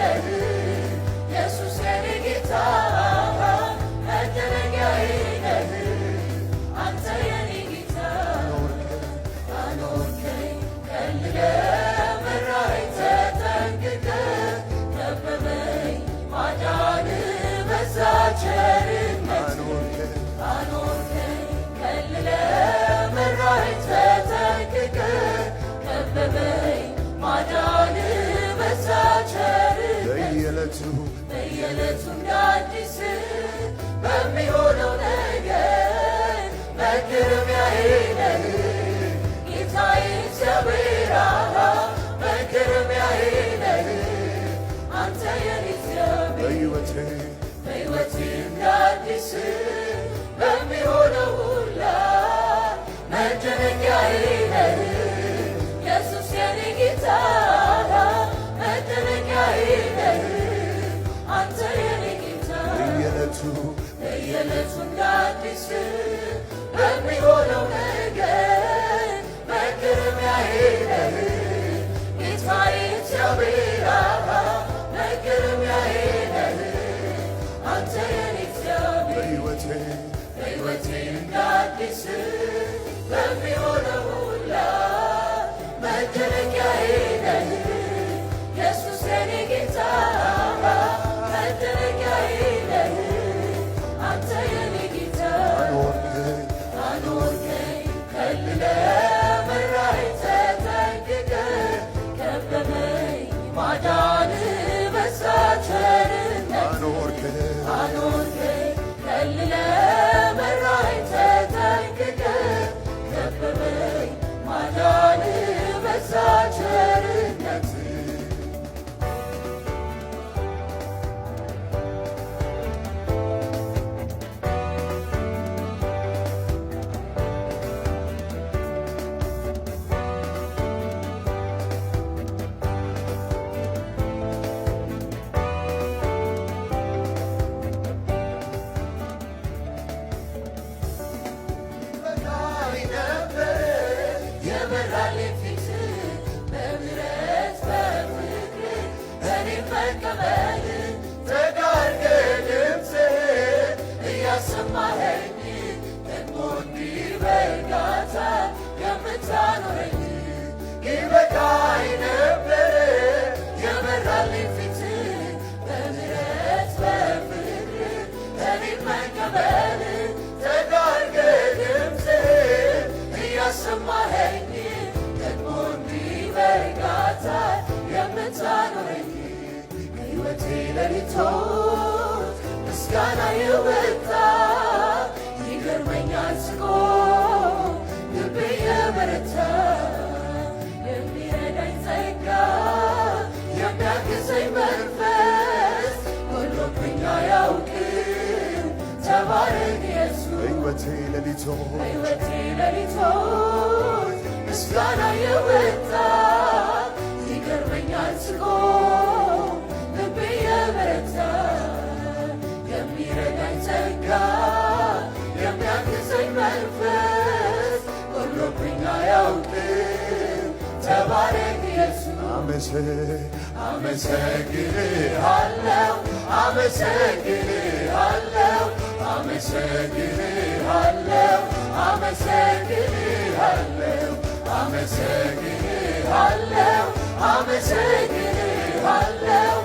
ነህ ኢየሱስ የኔ ጌታ መደረጊያዬ ነህ አንተ የኔ ጌታ አኖርከኝ ከልለህ መራኸኝ ተጠንቅቀህ ከበበኝ ማዳንህ በዛ ቸርነት አኖርከኝ ከልለህ መራኸኝ ተጠንቅቀህ ከበበኝ ማዳንህ በዛ ቸርነት በየዕለቱ እንደ አዲስ በሚሆነው ነገር መገረሚያዬ ነህ ጌታዬ እግዚአብሔር መገረሚያዬ ነህ አንተ የኔ እግዚአብሔር በሕይወቴ እንደ አዲስ በሚሆነው ሁላ መደነቂያዬ ነህ ኢየሱስ የኔ ጌታ መደነቂያዬ ነህ አንተ የኔ ጌታ በየዕለቱ እንደ አዲስ በሚሆነው ነገር መገረሚያዬ ነህ ጌታዬ እግዚአብሔር መገረሚያዬ ነህ አንተ የኔ እግዚአብሔር በሕይወቴ እንደ አዲስ በሚሆነው ሁላ መደነቂያዬ ነህ ኢየሱስ የኔ ጌታ መደነቂያዬ ነህ አንተ የኔ ጌታ አኖርከኝ ከልለህ መራኸኝ ተጠንቅቀህ ከበበኝ ማዳንህ በዛ ቸርነት አኖርከኝ ከልለህ መራኸኝ ተጠንቅቀህ ከበበኝ ማዳንህ በዛ ቸርነት ሰማኸኝ ደግሞ እንዲህ በእርጋታ የምታኖረኝ ይበቃኝ ነበረ የበራልኝ ፊትህ በምሕረት በፍቅር እኔን መቀበል ተጋርገህ ድምፅህን እያሰማኸኝ ደግሞ እንዲህ በእርጋታ የምታኖረኝ ከሕይወቴ ሌሊቶች ምስጋና የወጣ ይገርመኛል ስቆ ልቤ የበረታ የሚረዳኝ ጸጋ የሚያግዘኝ መንፈስ ጎድሎብኝ አያውቅም ተባረክ ኢየሱስ በሕይወቴ ሌሊቶች ምስጋና የወጣ ይገርመኛል ስቆ ልቤ የበረታ የሚረዳኝ ጸጋ የሚያግዘኝ መንፈስ ጎድሎብኝ አያውቅም ተባረክ ኢየሱስ አመሰግንሃለሁ አመሰግንሃለሁ አመሰግንሃለሁ አመሰግንሃለሁ አመሰግንሃለሁ አመሰግንሃለሁ አመሰግንሃለሁ